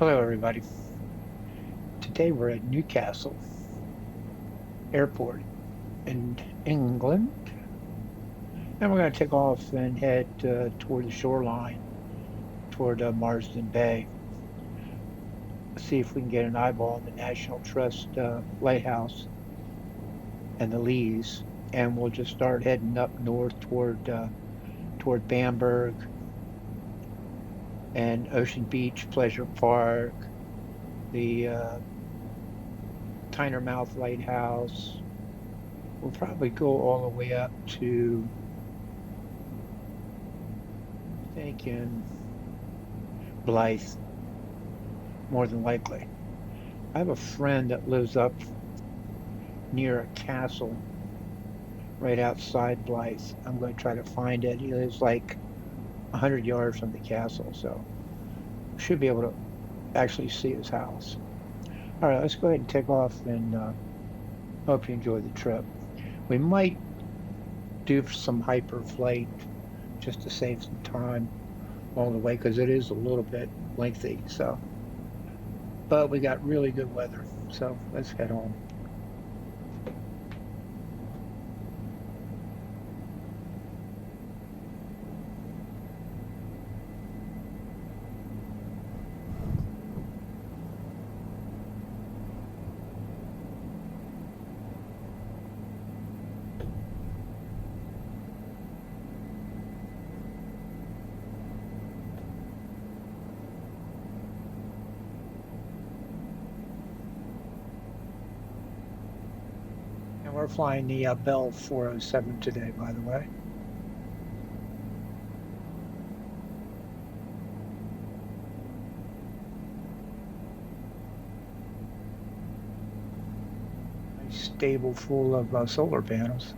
Hello, everybody. Today we're at Newcastle Airport in England, and we're going to take off and head toward the shoreline, toward Marsden Bay. See if we can get an eyeball on the National Trust lighthouse and the Lees, and we'll just start heading up north toward Bamberg and Ocean Beach Pleasure Park, the Tynermouth Lighthouse. We'll probably go all the way up to, I think, in Blyth, more than likely. I have a friend that lives up near a castle right outside Blyth. I'm going to try to find it. He lives like 100 yards from the castle, so should be able to actually see his house. All right, let's go ahead and take off, and hope you enjoy the trip. We might do some hyper flight just to save some time all the way, because it is a little bit lengthy. So, but we got really good weather, so let's head on. And we're flying the Bell 407 today, by the way. Nice stable full of solar panels.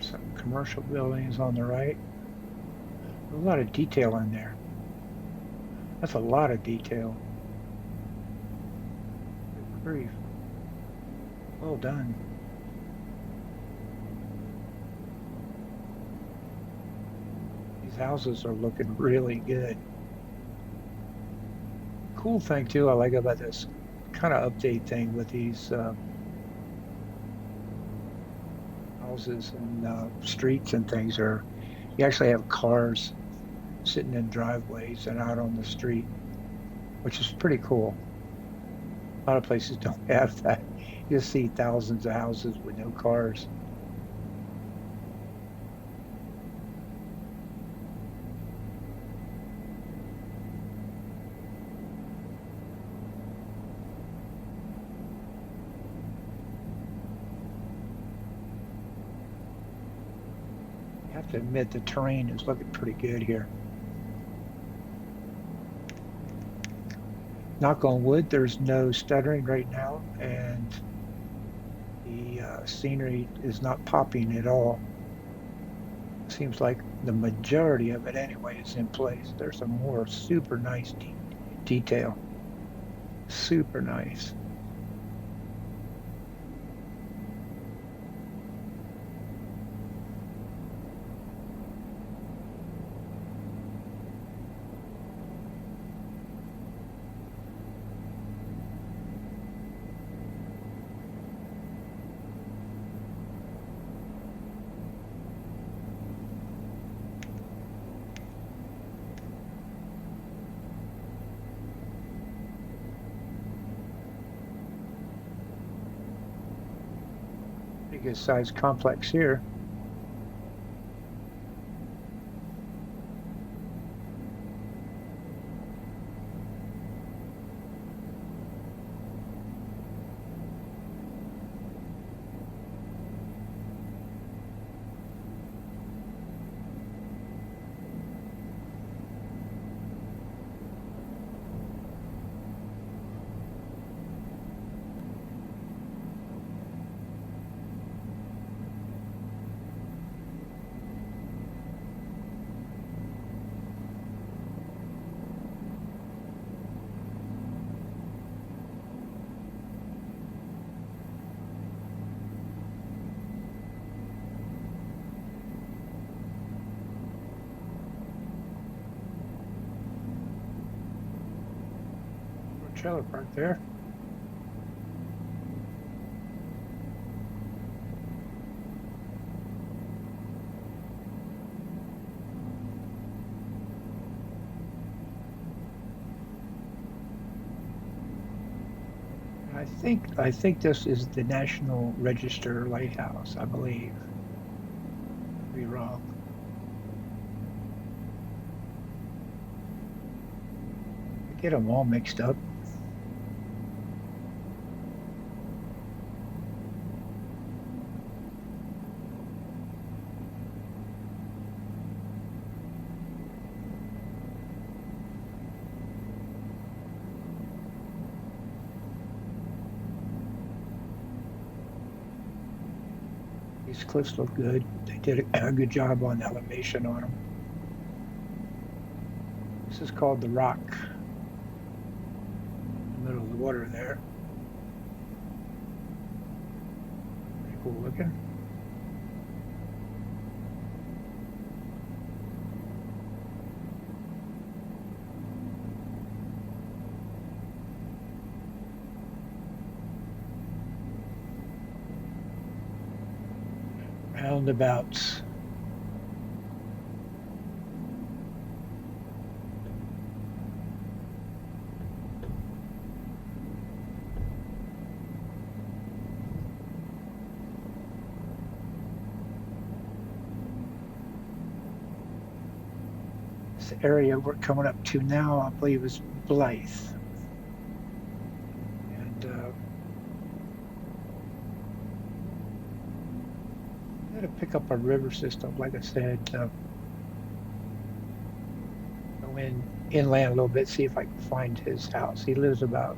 Some commercial buildings on the right. A lot of detail in there. That's a lot of detail. Good grief. Well done. These houses are looking really good. Cool thing too I like about this kind of update thing with these houses and streets and things are you actually have cars sitting in driveways and out on the street, which is pretty cool. A lot of places don't have that. You see thousands of houses with no cars. I have to admit the terrain is looking pretty good here. Knock on wood, there's no stuttering right now, and the scenery is not popping at all. Seems like the majority of it anyway is in place. There's some more super nice detail. Super nice. Pretty good sized complex here. trailer park there. I think this is the National Register Lighthouse, I believe. Could be wrong. I get them all mixed up. These cliffs look good. They did a good job on elevation on them. This is called the Rock, in the middle of the water there. Pretty cool looking. Roundabouts. This area we're coming up to now, I believe, is Blyth. And I'm going to pick up a river system, like I said. Go inland a little bit, see if I can find his house. He lives about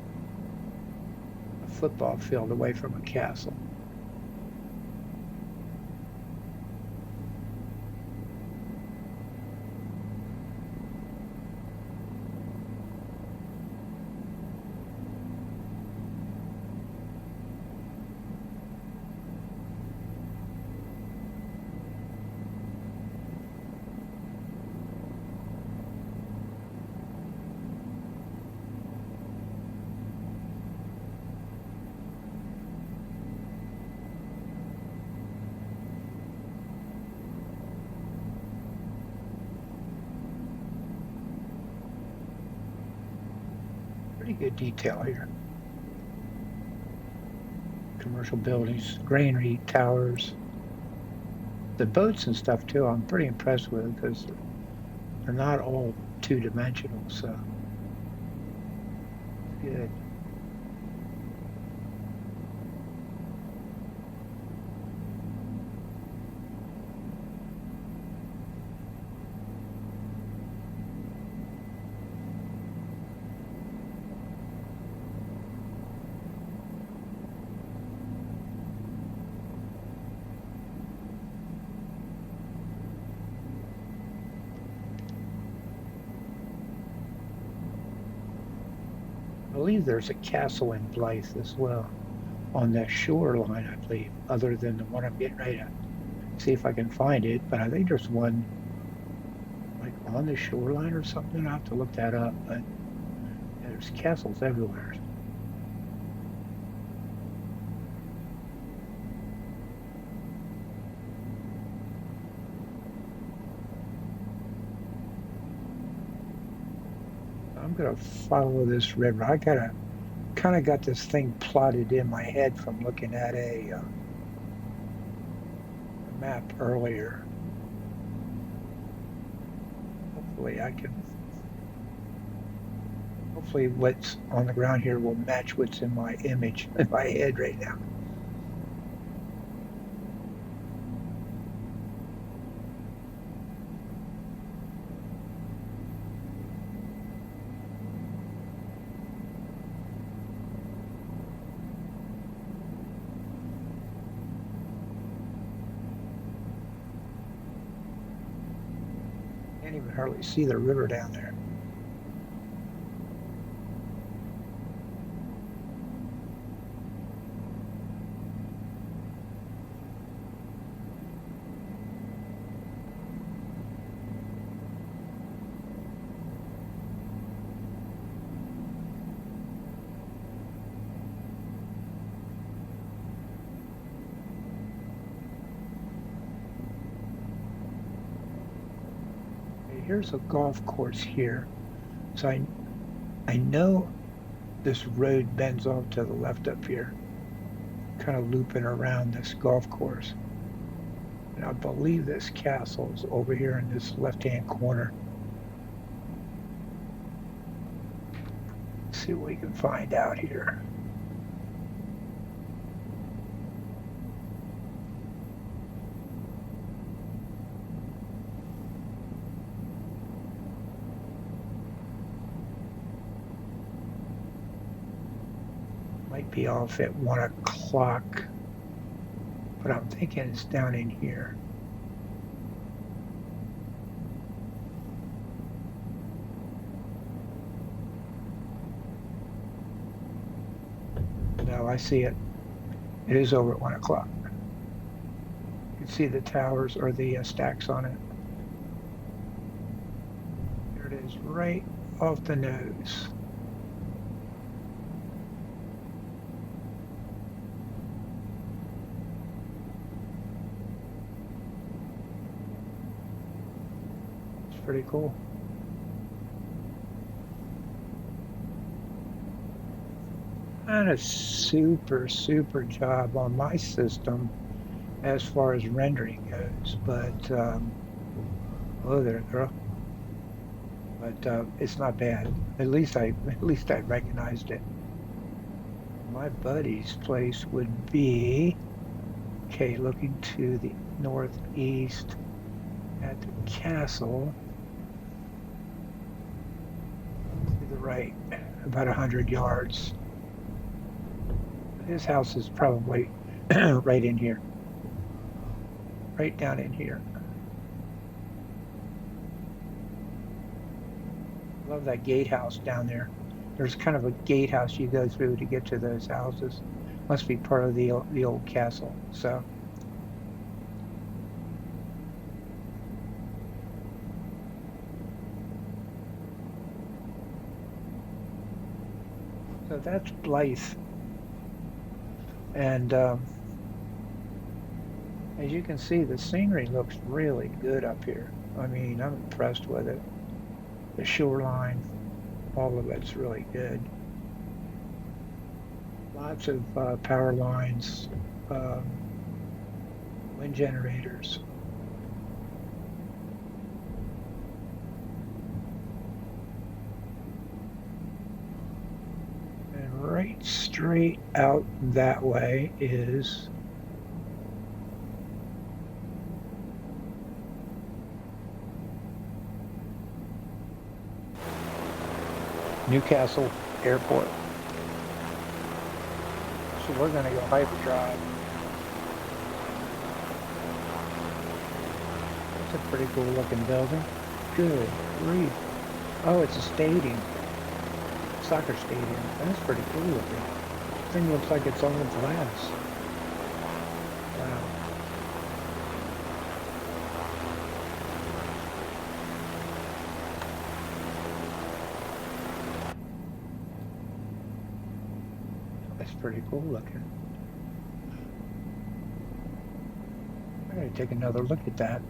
a football field away from a castle. Pretty good detail here. Commercial buildings, granary towers, the boats and stuff too. I'm pretty impressed with because they're not all two-dimensional, so it's good. I believe there's a castle in Blyth as well on the shoreline, I believe, other than the one I'm getting ready to see if I can find it. But I think there's one like on the shoreline or something. I have to look that up. But yeah, there's castles everywhere. I'm gonna follow this river. I gotta kind of got this thing plotted in my head from looking at a map earlier. Hopefully I can, hopefully what's on the ground here will match what's in my image in my head right now. Can't even hardly see the river down there. here's a golf course here. So I know this road bends off to the left up here, kind of looping around this golf course. And I believe this castle is over here in this left-hand corner. Let's see what we can find out here. Might be off at 1 o'clock, but I'm thinking it's down in here. No, I see it. It is over at 1 o'clock. You can see the towers or the stacks on it. There it is, right off the nose. Pretty cool. And a super job on my system as far as rendering goes, but hello there, girl. But it's not bad. At least I recognized it. My buddy's place would be, okay, looking to the northeast at the castle. To the right, about 100 yards. His house is probably right in here. Right down in here. Love that gatehouse down there. There's kind of a gatehouse you go through to get to those houses. Must be part of the old castle. So that's Blyth. And as you can see, the scenery looks really good up here. I mean, I'm impressed with it. The shoreline, all of it's really good. Lots of power lines, wind generators. And right straight out that way is Newcastle Airport. So we're going to go hyperdrive. It's a pretty cool looking building. Good grief. Oh, it's a stadium. Soccer stadium. That's pretty cool looking. The thing looks like it's all glass. Wow. That's pretty cool looking. I'm going to take another look at that.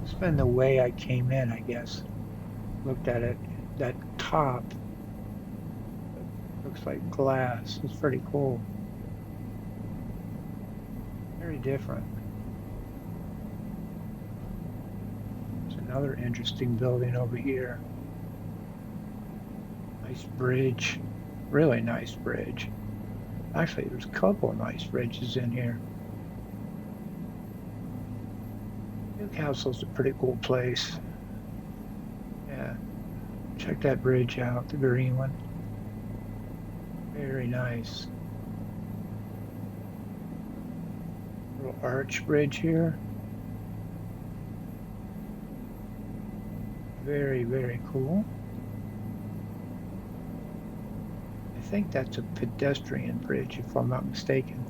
It's been the way I came in, I guess. Looked at it, that top looks like glass. It's pretty cool. Very different. There's another interesting building over here. Nice bridge. Really nice bridge. Actually, there's a couple of nice bridges in here. Newcastle's a pretty cool place. Yeah. Check that bridge out, the green one. Very nice. Little arch bridge here. Very, very cool. I think that's a pedestrian bridge, if I'm not mistaken.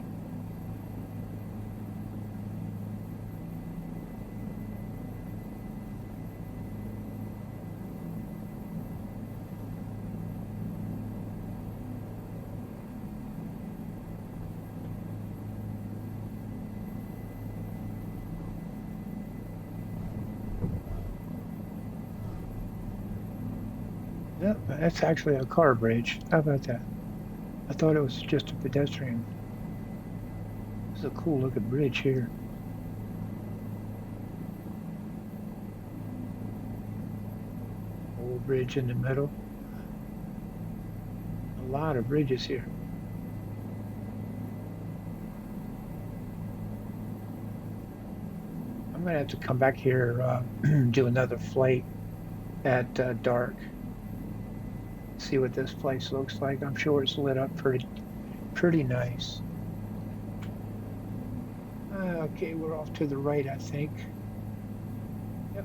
Yep, that's actually a car bridge. How about that? I thought it was just a pedestrian. This is a cool looking bridge here. Old bridge in the middle. A lot of bridges here. I'm gonna have to come back here, do another flight at dark. See what this place looks like. I'm sure it's lit up pretty nice. Okay, we're off to the right, I think. Yep.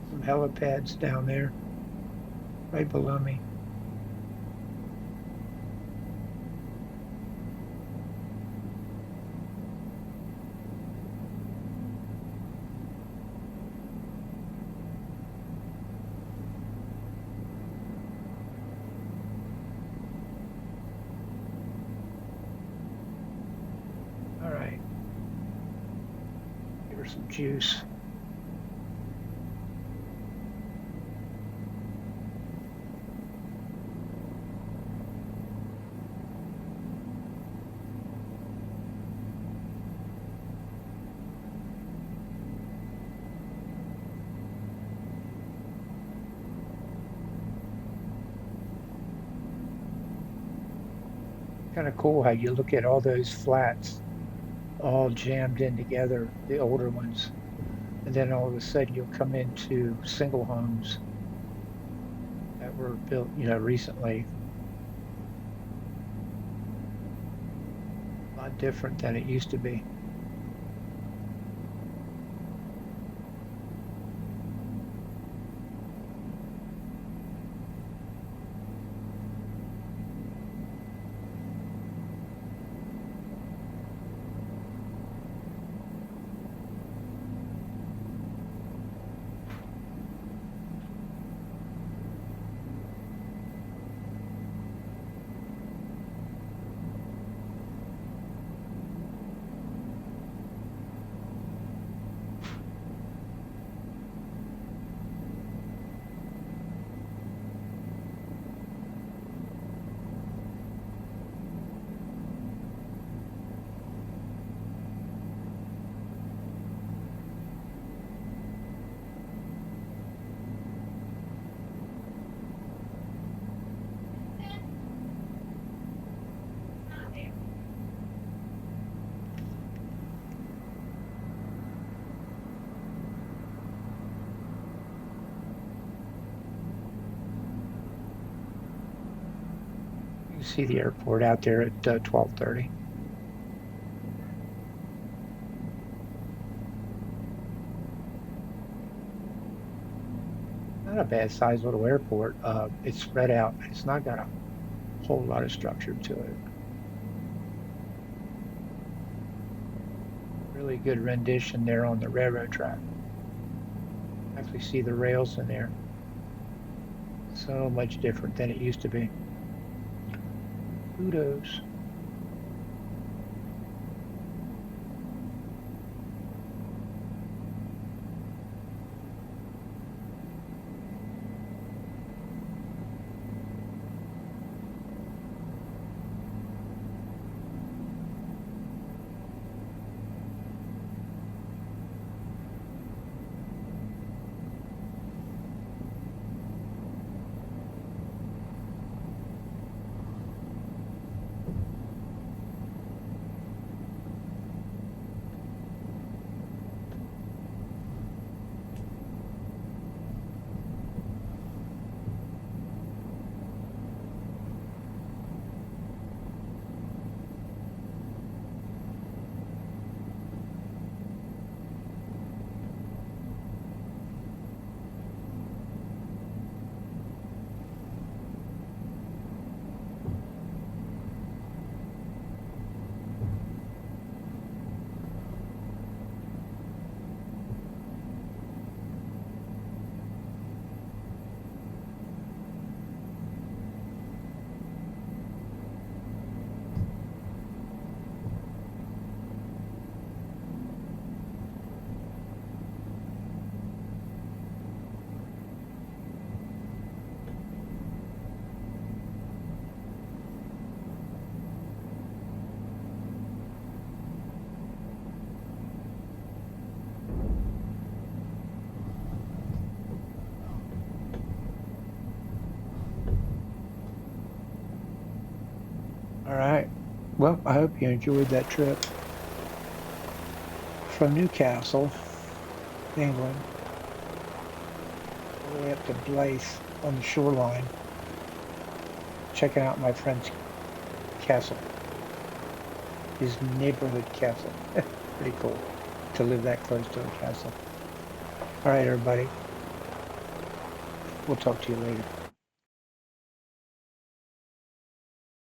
Some helipads down there, right below me. All right. Give her some juice. Kind of cool how you look at all those flats all jammed in together, the older ones, and then all of a sudden you'll come into single homes that were built, recently. A lot different than it used to be. You see the airport out there at 12:30. Not a bad sized little airport. It's spread out. It's not got a whole lot of structure to it. Really good rendition there on the railroad track. Actually see the rails in there. So much different than it used to be. Kudos. All right. Well, I hope you enjoyed that trip from Newcastle, England, all the way up to Blyth on the shoreline, checking out my friend's castle, his neighborhood castle. Pretty cool to live that close to a castle. All right, everybody. We'll talk to you later.